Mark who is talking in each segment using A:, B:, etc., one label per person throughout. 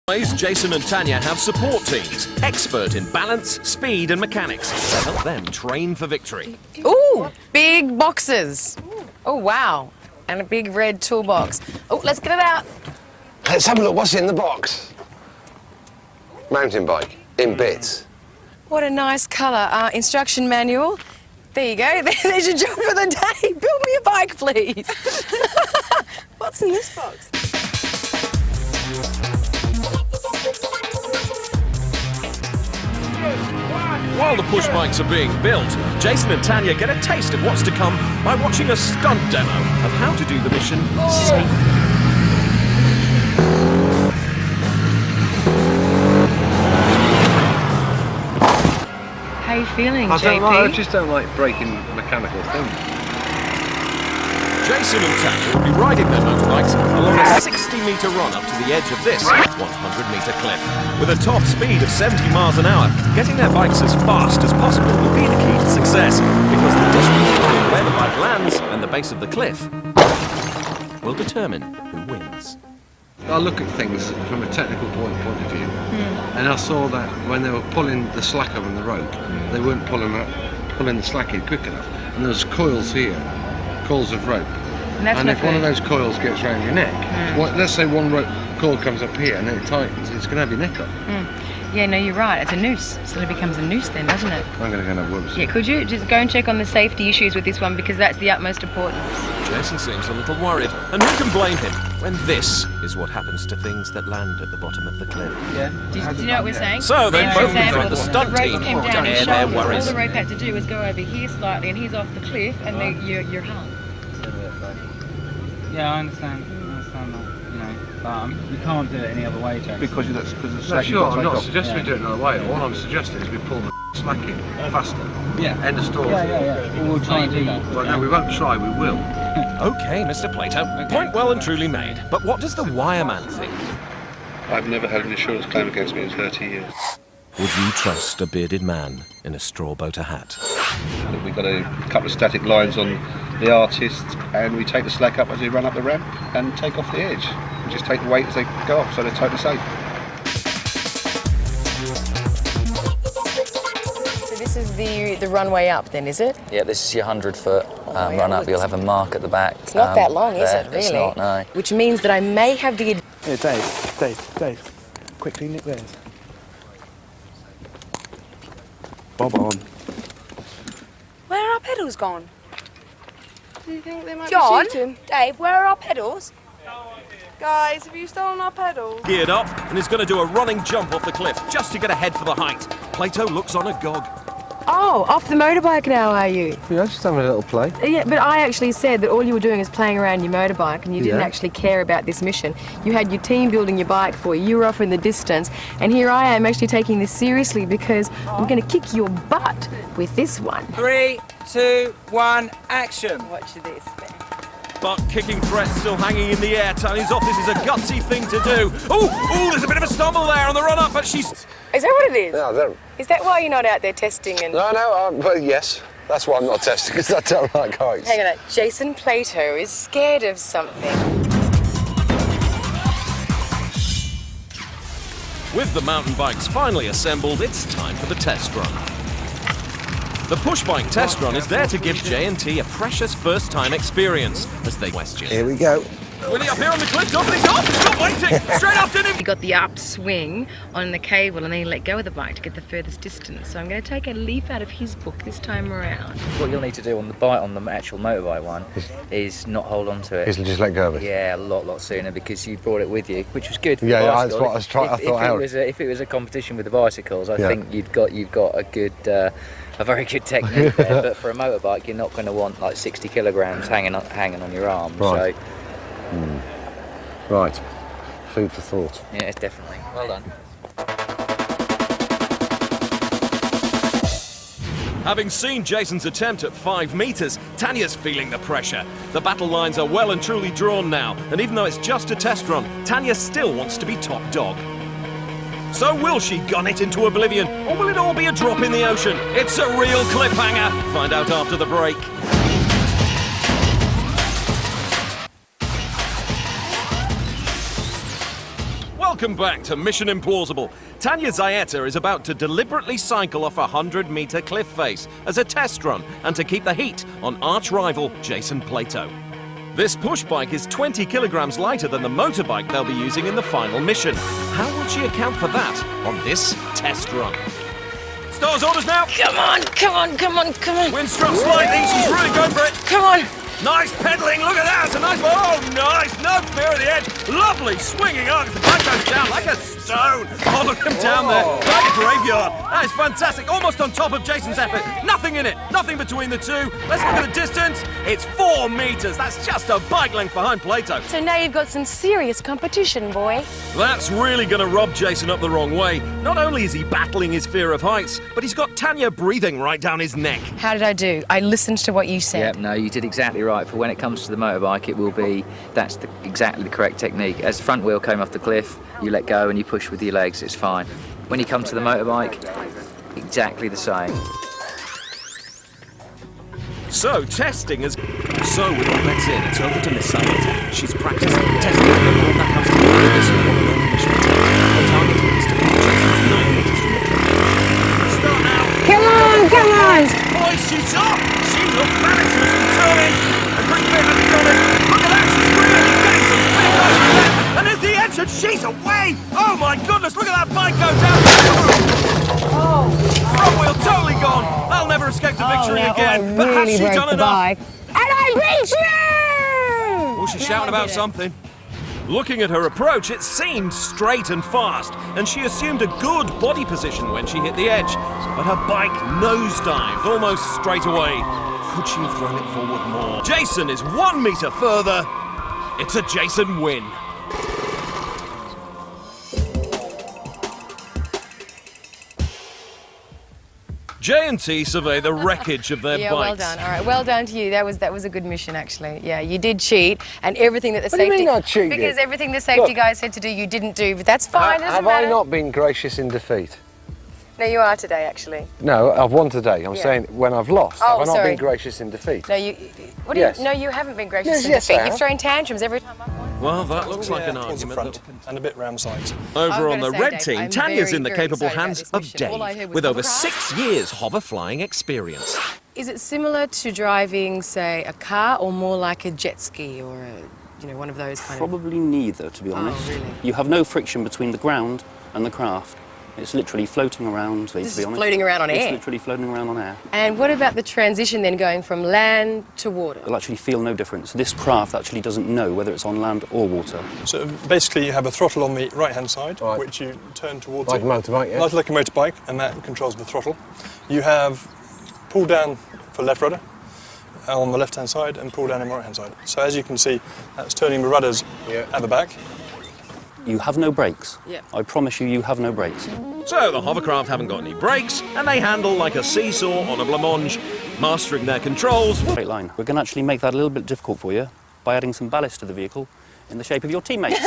A: Jason and Tanya have support teams, expert in balance, speed and mechanics, to help them train for victory.
B: Ooh, big boxes. Oh, wow. And a big red toolbox. Oh, let's get it out.
C: Let's have a look. What's in the box? Mountain bike, in bits.
B: What a nice colour. Instruction manual. There you go. There's your job for the day. Build me a bike, please. What's in this box?
A: While the push bikes are being built, Jason and Tanya get a taste of what's to come by watching a stunt demo of how to do the mission safely.
B: How are you feeling, JP?
C: I just don't like breaking mechanical things.
A: Jason and Tanya will be riding their motorbikes along a 60-metre run up to the edge of this 100-metre cliff. With a top speed of 70 miles an hour, getting their bikes as fast as possible will be the key to success, because the distance between where the bike lands and the base of the cliff will determine who wins.
C: I look at things from a technical point of view, and I saw that when they were pulling the slack on the rope, they weren't pulling the slack in quick enough, and there was coils here, coils of rope. And if one of those coils gets around your neck, let's say one rope coil comes up here and then it tightens, it's going to have your neck up.
B: Yeah, no, you're right. It's a noose. So it becomes a noose then, doesn't it?
C: I'm going to go and have worms.
B: Yeah, could you just go and check on the safety issues with this one, because that's the utmost importance.
A: Jason seems a little worried, and who can blame him when this is what happens to things that land at the bottom of the cliff?
B: Yeah. Do you know what we're saying?
A: So they both
B: example,
A: confront the stunt team
B: came
A: to
B: down his
A: air their
B: shoulders.
A: worries.
B: All the rope had to do was go over here slightly, and he's off the cliff, and you're hung.
D: Yeah, I understand that, you know, but we can't do it any other way, Jason.
C: Because of the slack. Sure, I'm not suggesting we do it another way. All I'm suggesting is we pull the slack in faster.
D: Yeah.
C: End of story.
D: Yeah. We'll try and do that.
C: Well, no, we won't try, we will.
A: Okay, Mr. Plato. Point well and truly made. But what does the wireman think?
E: I've never had an insurance claim against me in 30 years.
A: Would you trust a bearded man in a straw boater hat?
E: We've got a couple of static lines on the artist, and we take the slack up as we run up the ramp and take off the edge. We just take the weight as they go off, so they're totally safe.
B: So this is the runway up then, is it?
F: Yeah, this is your 100-foot run up. You'll have a mark at the back.
B: It's not that long, is it, really?
F: It's not, no.
B: Which means that I may have the...
G: Here, Dave, quickly nick theirs. Bob on.
H: Where are our pedals gone? Do you think they might
I: John?
H: be shooting?
I: Dave, where are our pedals?
H: Guys, have you stolen our pedals?
A: Geared up and is going to do a running jump off the cliff just to get ahead for the height. Plato looks on agog.
B: Oh, off the motorbike now, are you?
C: Yeah, just having a little play.
B: Yeah, but I actually said that all you were doing is playing around your motorbike and you didn't actually care about this mission. You had your team building your bike for you, you were off in the distance, and here I am actually taking this seriously because I'm going to kick your butt with this one.
D: 3, 2, 1, action!
B: Watch this then.
A: Butt-kicking threat still hanging in the air. Tanya's off. This is a gutsy thing to do. Oh, there's a bit of a stumble there on the run-up, but she's...
B: Is that what it is?
C: No,
B: Is that why you're not out there testing and...
C: No, well, yes. That's why I'm not testing, because I don't like heights.
B: Hang on, Jason Plato is scared of something.
A: With the mountain bikes finally assembled, it's time for the test run. The push bike test run is there to give J&T a precious first-time experience as they question.
C: Here we go.
A: Willie up here on the cliff top, and he's off! He's not waiting! Straight after him!
B: He got the upswing on the cable and then he let go of the bike to get the furthest distance. So I'm going to take a leaf out of his book this time around.
F: What you'll need to do on the bike, on the actual motorbike one, is not hold on to it.
C: Just let go of it.
F: Yeah, a lot sooner, because you brought it with you, which was good for
C: Yeah,
F: the
C: yeah,
F: bicycle.
C: that's what I was trying. I thought I
F: If it was a competition with the bicycles, I think you've got a good, a very good technique there. But for a motorbike, you're not going to want like 60 kilograms hanging on your arm.
C: Right.
F: So
C: Right. Food for thought.
F: yeah, it's definitely well done.
A: Having seen Jason's attempt at 5 metres, Tanya's feeling the pressure. The battle lines are well and truly drawn now, and even though it's just a test run, Tanya still wants to be top dog. So will she gun it into oblivion, or will it all be a drop in the ocean? It's a real cliffhanger. Find out after the break. Welcome Welcome back to Mission Implausible. Tanya Zayeta is about to deliberately cycle off a 100-meter cliff face as a test run and to keep the heat on arch-rival Jason Plato. This push bike is 20 kilograms lighter than the motorbike they'll be using in the final mission. How will she account for that on this test run? Stars orders now.
H: Come on, come on, come on, come on.
A: Wind struck slightly, she's really going for it.
H: Come on.
A: Nice pedaling, look at that, it's a nice one. Oh, nice, no fear of the edge. Lovely swinging arcs, the bike goes down like a stone. Oh, look at him down there, like a graveyard. That is fantastic, almost on top of Jason's effort. Nothing in it, nothing between the two. Let's look at the distance. It's 4 meters, that's just a bike length behind Plato.
H: So now you've got some serious competition, boy.
A: That's really gonna rub Jason up the wrong way. Not only is he battling his fear of heights, but he's got Tanya breathing right down his neck.
B: How did I do? I listened to what you said.
F: Yep, no, you did exactly right. For when it comes to the motorbike, it will be, that's exactly the correct technique. As the front wheel came off the cliff, you let go and you push with your legs, it's fine. When you come to the motorbike, exactly the same.
A: So, testing is... So, with all bets in, it's over to Miss Zayeta. She's practicing, testing, and all that comes to the mission on the road mission test. The target is to be 9 meters from the track. Start now!
H: Come on, come on.
A: Boy, she's up! She looks balanced as she's turning. And pretty bit has done it. Look at that, she's really getting some spin right from there. And there's the edge, and she's away! Oh my goodness, look at that bike go down! Front wheel totally gone! I'll never escape to victory again. But has she done enough?
H: And I beat you!
A: Oh, she's shouting about something. Looking at her approach, it seemed straight and fast, and she assumed a good body position when she hit the edge. But her bike nosedived almost straight away. Could she have thrown it forward more? Jason is 1 meter further. It's a Jason win. J&T survey the wreckage of their
B: Yeah,
A: bikes.
B: well done. All right, well done to you. That was a good mission, actually. Yeah, you did cheat, and everything that the
C: What do you
B: safety
C: mean I cheated?
B: because everything the safety
C: Look.
B: guys said to do, you didn't do. But that's fine. Doesn't
C: Have
B: matter.
C: I not been gracious in defeat?
B: No, you are today, actually.
C: No, I've won today. I'm
B: Yeah.
C: saying when I've lost.
B: Oh,
C: have I not
B: sorry.
C: been gracious in defeat?
B: No, you. What do
C: Yes.
B: you? No, you haven't been gracious
C: Yes,
B: in
C: yes,
B: defeat.
C: I
B: You've
C: have.
B: thrown tantrums every time I've won.
A: Well, that looks like an
G: towards the
A: argument.
G: front and a bit round sides.
A: Over
B: I'm
A: on the
B: gonna say,
A: red
B: Dave,
A: team,
B: I'm
A: Tanya's
B: very,
A: in the
B: very
A: capable
B: excited about
A: hands
B: this
A: of
B: mission. All I heard
A: Dave,
B: was
A: with over
B: hovercraft.
A: 6 years hover flying experience.
B: Is it similar to driving, say, a car, or more like a jet ski, or one of those kind
I: Probably neither, to be honest.
B: really?
I: You have no friction between the ground and the craft. It's literally floating around, to be
B: This is
I: honest.
B: floating around on
I: It's
B: air.
I: literally floating around on air.
B: And what about the transition then, going from land to water?
I: You'll actually feel no difference. This craft actually doesn't know whether it's on land or water.
G: So basically you have a throttle on the right-hand side,
C: Right.
G: which you turn towards
C: Like
G: it.
C: a motorbike, yeah?
G: Like a motorbike, and that controls the throttle. You have pull down for left rudder on the left-hand side and pull down on the right-hand side. So as you can see, that's turning the rudders at the back.
I: You have no brakes.
B: Yeah.
I: I promise you, you have no brakes.
A: So the hovercraft haven't got any brakes, and they handle like a seesaw on a blancmange, mastering their controls.
I: Straight line. We're going to actually make that a little bit difficult for you by adding some ballast to the vehicle in the shape of your teammates.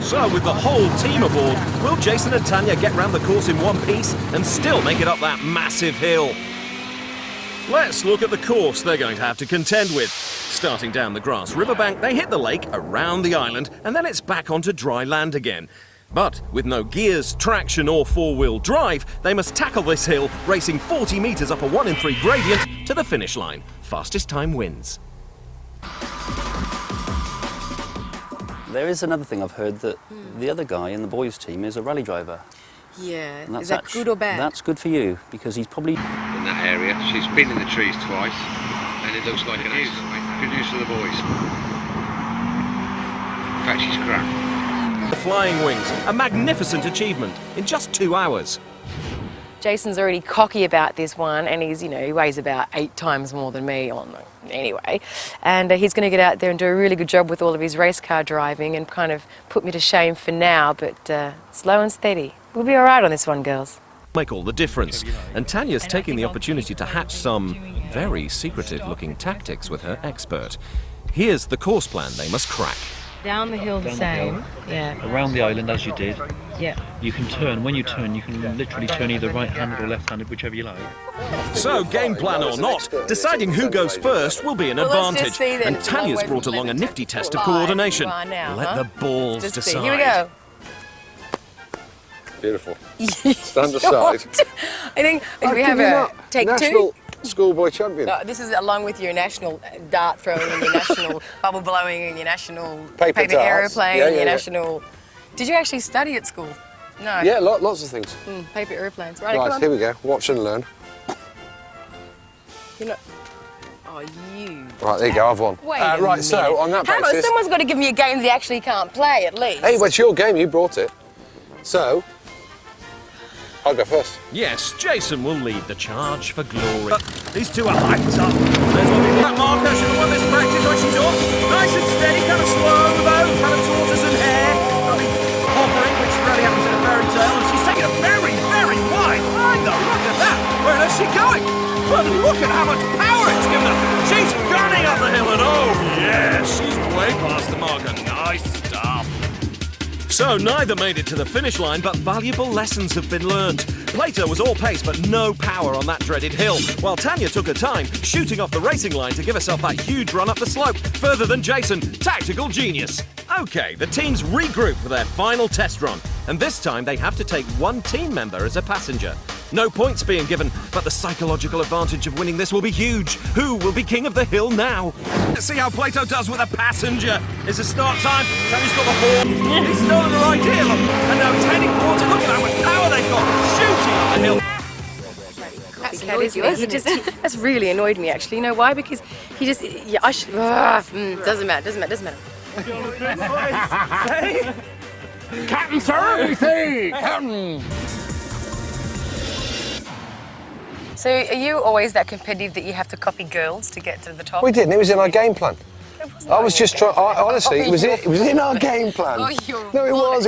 A: So with the whole team aboard, will Jason and Tanya get round the course in one piece and still make it up that massive hill? Let's look at the course they're going to have to contend with. Starting down the grass riverbank, they hit the lake, around the island, and then it's back onto dry land again. But with no gears, traction or four-wheel drive, they must tackle this hill, racing 40 metres up a 1 in 3 gradient to the finish line. Fastest time wins.
I: There is another thing I've heard, that the other guy in the boys' team is a rally driver.
B: Yeah.
I: And
B: Is that good or bad?
I: That's good for you, because he's probably...
C: In that area, she's been in the trees twice, and it looks like an accident. Good news for the boys. In fact, she's crap.
A: The flying wings, a magnificent achievement in just 2 hours.
B: Jason's already cocky about this one, and he's, he weighs about 8 times more than me anyway. And he's going to get out there and do a really good job with all of his race car driving and kind of put me to shame for now, but slow and steady. We'll be all right on this one, girls.
A: Make all the difference. And Tanya's taking the opportunity to hatch some very secretive-looking tactics with her expert. Here's the course plan they must crack.
B: Down the hill the
J: Down the
B: same.
J: hill.
B: Yeah.
J: Around the island as you did.
B: Yeah.
J: You can turn. When you turn, you can literally turn either right-handed or left-handed, whichever you like.
A: So, game plan or not, deciding who goes first will be an
B: Well, let's just
A: advantage.
B: see then.
A: And
B: It's a long
A: Tanya's
B: way
A: brought
B: from
A: along a
B: 11
A: nifty
B: to
A: test of
B: 5
A: coordination.
B: you are now,
A: Let
B: huh?
A: the balls
B: Just
A: decide.
B: see. Here we go.
C: Beautiful. Stand aside.
B: I think we have a take
C: National
B: two.
C: schoolboy champion.
B: This is along with your national dart throwing and your national bubble blowing and your national
C: Paper darts.
B: aeroplane
C: Yeah,
B: and your
C: yeah.
B: national... Did you actually study at school? No.
C: Yeah, lots of things.
B: Paper aeroplanes. Right, come
C: Right,
B: on.
C: here we go. Watch and learn.
B: You're not... Oh, you...
C: Right, there you go. I've won.
B: Wait a
C: right, so
B: minute.
C: on that
B: Hang on,
C: basis.
B: someone's got to give me a game they actually can't play, at least.
C: Hey, well, it's your game. You brought it. So, I'll go first.
A: Yes, Jason will lead the charge for glory. But these two are hyped up. There's one in that marker. Should have won this practice when she's off. Nice and steady, kind of slow though, kind of tortoise and hair. I mean, hovering, which really happens in a fairy tale. And she's taking a very, very wide line though. Look at that. Where is she going? But look at how much power it's given her. She's gunning up the hill and oh yes, she's way past the marker. Nice stuff. So neither made it to the finish line, but valuable lessons have been learned. Plato was all pace, but no power on that dreaded hill, while Tanya took her time, shooting off the racing line to give herself that huge run up the slope, further than Jason. Tactical genius. Okay, the teams regroup for their final test run, and this time they have to take one team member as a passenger. No points being given, but the psychological advantage of winning this will be huge. Who will be king of the hill now? Let's see how Plato does with a passenger. It's a start time. Tanya's got the horn. He's stolen her idea. Look. And now 10 in quarter. Look at how much power they've got. Shooting up the hill.
B: That's annoyed you, isn't it? That's really annoyed me, actually. You know why? Because he just... Yeah, I should... doesn't matter.
A: Hey.
C: Captain, sir! Anything! Captain!
B: So are you always that competitive that you have to copy girls to get to the top?
C: We didn't. It was in our game plan. I was just trying... Honestly, it was in our game plan.
B: Oh, you're
C: No, it was.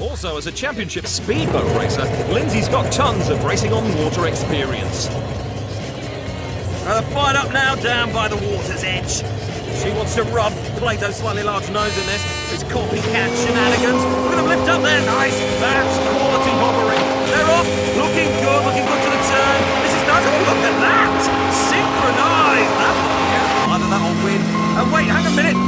A: Also, as a championship speedboat racer, Lindsay's got tons of racing on water experience. They're fired up now, down by the water's edge. She wants to rub Plato's slightly large nose in this. It's copycat shenanigans. We're going to lift up there. Nice. That's quality hovering. They're off. Looking good to the turn. This is nice. Oh, look at that. Synchronised. Either that or win. Oh, wait, hang a minute.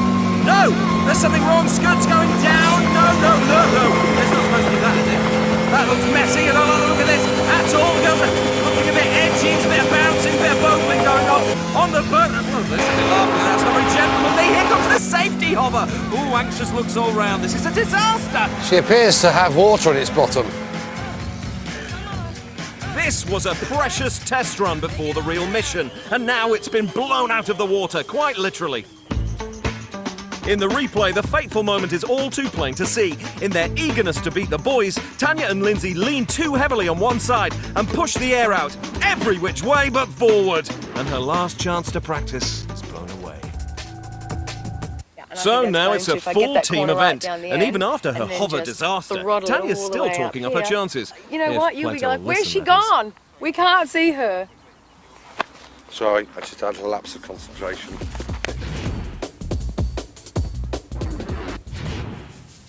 A: No, there's something wrong. Skirt's going down. No. There's not supposed to be that, is it? That looks messy. I don't like the look of this at all. Looking a bit edgy, a bit of bouncing, a bit of boatling going on the boat. Oh, this is a bit lovely. That's not very gentlemanly. Here comes the safety hover. Ooh, anxious looks all round. This is a disaster.
C: She appears to have water on its bottom.
A: This was a precious test run before the real mission, and now it's been blown out of the water, quite literally. In the replay, the fateful moment is all too plain to see. In their eagerness to beat the boys, Tanya and Lindsay lean too heavily on one side and push the air out every which way but forward. And her last chance to practice is blown away. So now it's a full team event, and even after her hover disaster, Tanya's still talking up her chances.
B: You know
A: If
B: what? You'll be
A: Plato
B: like,
A: will
B: where's
A: listen,
B: she
A: that is.
B: gone? We can't see her.
C: Sorry, I just had a lapse of concentration.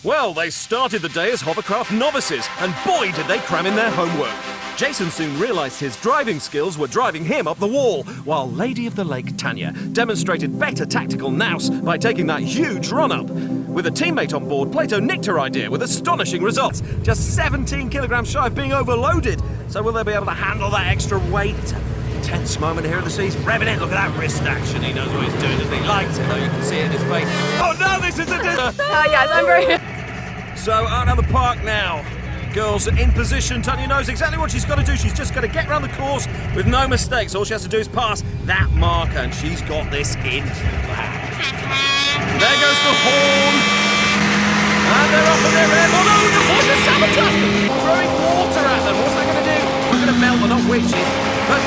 A: Well, they started the day as hovercraft novices, and boy did they cram in their homework. Jason soon realised his driving skills were driving him up the wall, while Lady of the Lake Tanya demonstrated better tactical nous by taking that huge run-up. With a teammate on board, Plato nicked her idea with astonishing results, just 17 kilograms shy of being overloaded. So will they be able to handle that extra weight? It's a tense moment here at the seas. Revving it, look at that wrist action. He knows what he's doing, doesn't he? Likes it, though, you can see it in his face. Oh no, this is a disaster!
B: Yes, I'm very...
A: So out of the park now. Girls in position. Tanya knows exactly what she's got to do. She's just got to get around the course with no mistakes. All she has to do is pass that marker, and she's got this in hand. There goes the horn. And they're off in their air. Oh no, the water sabotage them. Throwing water at them. What's that going to do? We're going to melt them, not witches. But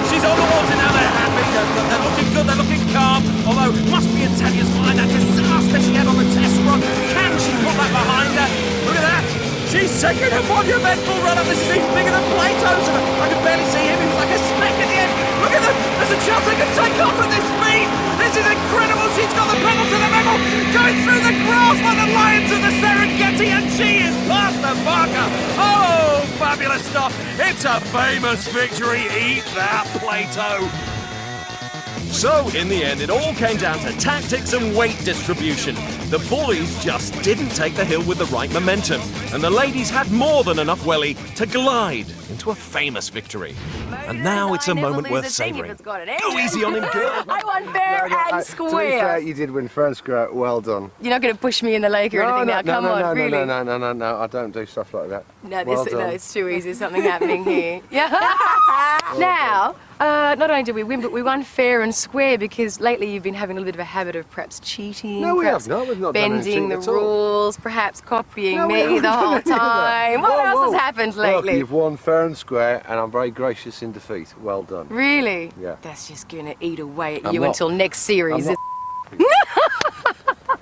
A: she's on the water now. They're happy. They're looking good. They're looking calm. Although, must be in Tanya's mind that disaster she had on the test run. Can she put that behind her? Look at that. She's taking a monumental run-up. This is even bigger than Plato's. I can barely see him. He was like a speck at the end. Look at them. There's a chance they can take off at this speed. This is incredible. She's Going through the grass like the lions of the Serengeti, and she is past the marker. Oh, fabulous stuff. It's a famous victory. Eat that, Plato. So, in the end, it all came down to tactics and weight distribution. The boys just didn't take the hill with the right momentum, and the ladies had more than enough welly to glide into a famous victory. And now it's a moment worth savouring. Go easy on him, girl.
B: I won fair and
C: To be
B: square.
C: fair, you did win fair and square. Well done.
B: You're not going to push me in the lake or anything now. Come on, really.
C: No, I don't do stuff like that.
B: No,
C: Well
B: no,
C: done.
B: it's too easy. Something happening here. Yeah. Now, not only did we win, but we won fair and square because lately you've been having a little bit of a habit of perhaps cheating,
C: No, we
B: perhaps
C: have not. We've not done
B: bending the
C: anything at all.
B: rules, perhaps copying
C: No, we
B: me
C: haven't
B: the
C: done
B: whole
C: any of that.
B: time. What
C: Whoa,
B: else
C: whoa.
B: has happened
C: Look,
B: lately?
C: you've won fair and square, and I'm very gracious in defeat. Well done.
B: Really?
C: Yeah.
B: That's just going to eat away at
C: I'm
B: you
C: not-
B: until next series.
C: I'm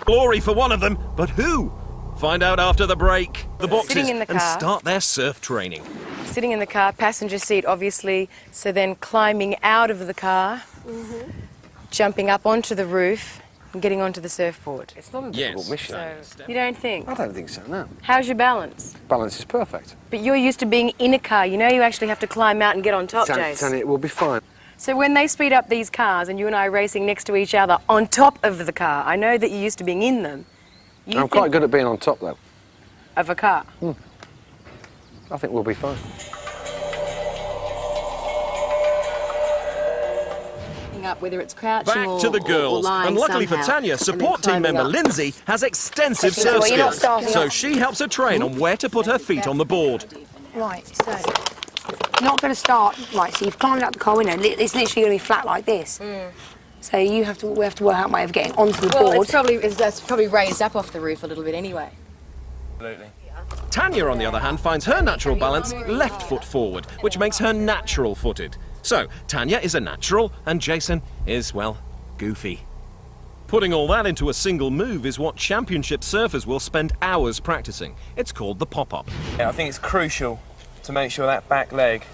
A: Glory for one of them, but who? Find out after the break. The boxes
B: Sitting in the
A: and
B: car.
A: start their surf training.
B: Sitting in the car, passenger seat obviously, so then climbing out of the car, jumping up onto the roof and getting onto the surfboard.
C: It's not a
A: Yes.
C: difficult mission.
B: So, you don't think?
C: I don't think so, no.
B: How's your balance?
C: Balance is perfect.
B: But you're used to being in a car. You know you actually have to climb out and get on top, Jace.
C: Tanya, it will be fine.
B: So when they speed up these cars and you and I are racing next to each other on top of the car, I know that you're used to being in them. You
C: I'm quite good at being on top, though.
B: of a car.
C: I think we'll be fine.
B: Up, whether it's crouching
A: Back
B: or,
A: to the
B: or
A: girls.
B: lying
A: And luckily for
B: somehow,
A: Tanya,
B: and then
A: support team
B: climbing
A: member
B: up.
A: Lindsay has extensive
H: Okay,
A: surf
H: so you're not
A: skills.
H: starting
A: So
H: off.
A: she helps her train on where to put her feet on the board.
H: Right, so you're not going to start. Right, so you've climbed up the car window. It's literally going to be flat like this. So we have to work out a way of getting onto the
B: Well,
H: board.
B: that's probably raised up off the roof a little bit anyway.
A: Tanya, on the other hand, finds her natural balance left foot forward, which makes her natural footed. So, Tanya is a natural, and Jason is, well, goofy. Putting all that into a single move is what championship surfers will spend hours practicing. It's called the pop-up.
K: I think it's crucial to make sure that back leg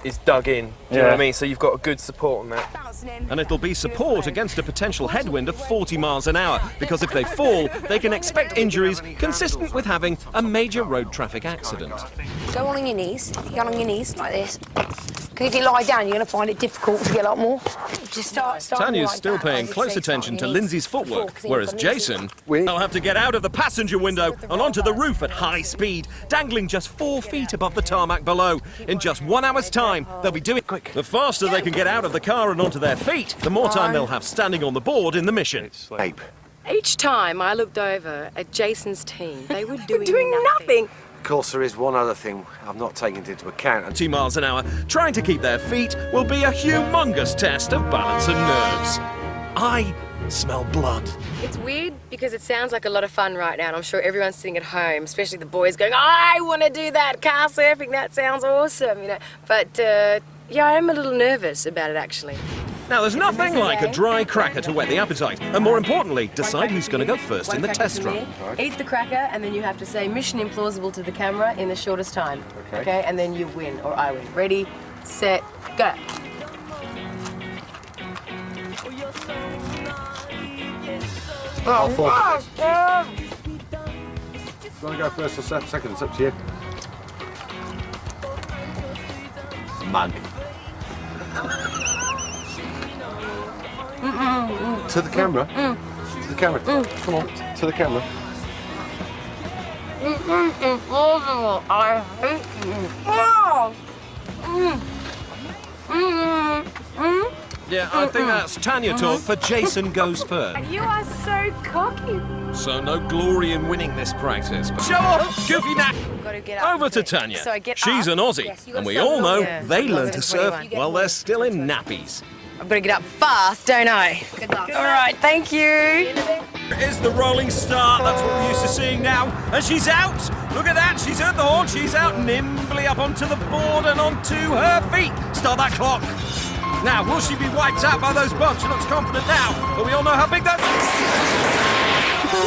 K: is dug in. Do you know what I mean? So you've got a good support on that.
A: And it'll be support against a potential headwind of 40 miles an hour, because if they fall, they can expect injuries consistent with having a major road traffic accident.
H: Go on your knees. Go on your knees like this. Because if you lie down, you're going to find it difficult to get up more. Just start
A: Tanya's
H: like
A: still
H: that.
A: paying
H: I would
A: close
H: say
A: attention
H: start
A: to
H: on your knees
A: Lindsay's
H: before,
A: footwork,
H: 'cause then
A: whereas
H: you've got knees
A: Jason will have to get out of the passenger window and onto the roof at high speed, dangling just 4 feet above the tarmac below. In just 1 hour's time, they'll be doing quick. The faster they can get out of the car and onto their feet, the more time they'll have standing on the board in the mission.
C: Ape.
B: Each time I looked over at Jason's team, they were doing nothing.
C: Of course, there is one other thing I've not taken into account.
A: 20 miles an hour, trying to keep their feet will be a humongous test of balance and nerves. I smell blood.
B: It's weird because it sounds like a lot of fun right now, and I'm sure everyone's sitting at home, especially the boys, going, I want to do that car surfing, that sounds awesome, you know. But yeah, I am a little nervous about it actually.
A: Now, there's nothing like a dry cracker to whet the appetite, and more importantly, decide who's going to go first in the test run.
B: Eat the cracker, and then you have to say mission implausible to the camera in the shortest time. Okay, and then you win, or I win. Ready, set, go.
C: Oh, you want to go first or second? It's up to you. Mug. To the camera. To the camera. Come on. To the camera.
B: Implausible. I hate you.
A: Yeah, I think that's Tanya talk for Jason goes first.
B: You are so cocky.
A: So no glory in winning this practice. But show off, goofy nap.
B: Gotta get up.
A: Over to Tanya.
B: So I get
A: She's
B: up.
A: an Aussie,
B: Yes, you
A: and
B: gotta
A: we
B: start
A: all know
B: longer.
A: they
B: Longer
A: learn
B: than
A: to surf
B: 21.
A: while they're still in nappies.
B: I've got to get up fast, don't I?
H: Good luck.
B: All right, thank you.
A: Is the rolling start, that's what we're used to seeing now. And she's out! Look at that, she's heard the horn, she's out nimbly up onto the board and onto her feet. Start that clock. Now, will she be wiped out by those bumps? She looks confident now, but we all know how big that... Whoa,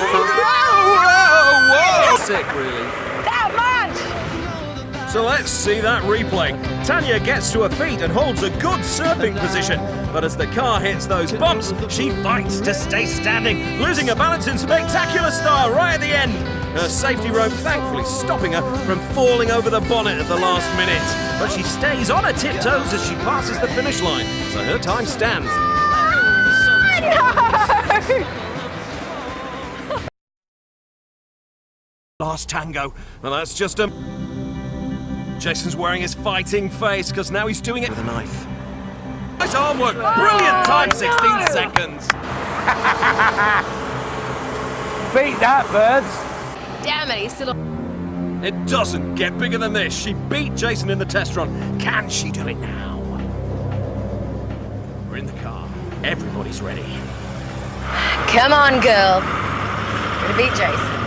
A: whoa, whoa! Sick, really.
H: That much!
A: So let's see that replay. Tanya gets to her feet and holds a good surfing position. But as the car hits those bumps, she fights to stay standing, losing her balance in spectacular style right at the end. Her safety rope thankfully stopping her from falling over the bonnet at the last minute. But she stays on her tiptoes as she passes the finish line, so her time stands. Last tango, and that's just a... Jason's wearing his fighting face, because now he's doing it with a knife. Nice arm work, brilliant time, 16 seconds.
L: Beat that, birds.
B: Damn it, he's still...
A: It doesn't get bigger than this. She beat Jason in the test run. Can she do it now? We're in the car. Everybody's ready.
B: Come on, girl. Gonna beat Jason.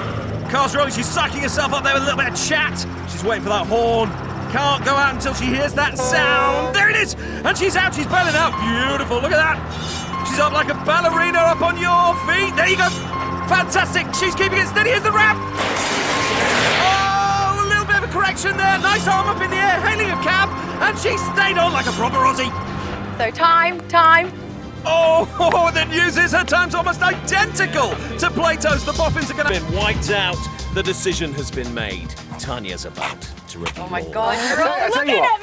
A: Car's rolling, she's sucking herself up there with a little bit of chat. She's waiting for that horn. Can't go out until she hears that sound. There it is! And she's out, she's bailing out. Beautiful, look at that. She's up like a ballerina up on your feet. There you go. Fantastic, she's keeping it steady. Here's the ramp. Oh, a little bit of a correction there. Nice arm up in the air, hailing a cab. And she stayed on like a proper Aussie.
B: So time.
A: Oh, the news is her time's almost identical to Plato's. The boffins are going to be wiped out. The decision has been made. Tanya's about to reveal.
B: Oh my God, you're
C: I tell you what,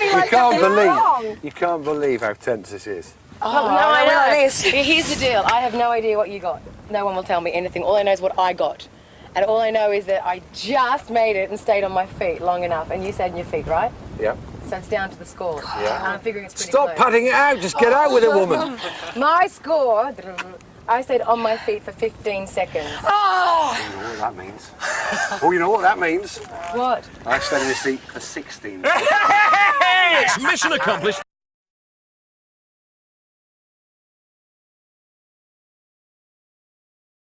C: you can't believe how tense this is.
B: Oh, no, I know. Here's the deal. I have no idea what you got. No one will tell me anything. All I know is what I got. And all I know is that I just made it and stayed on my feet long enough. And you stayed on your feet, right?
C: Yeah.
B: So it's down to the score.
C: Yeah.
B: And I'm figuring it's pretty
C: Stop
B: close.
C: patting it out, just get out with it, woman.
B: My score, I stayed on my feet for 15 seconds.
C: Oh! You know what that means. Oh, you know what that means?
B: What?
C: I stayed on your feet for 16.
A: It's mission accomplished.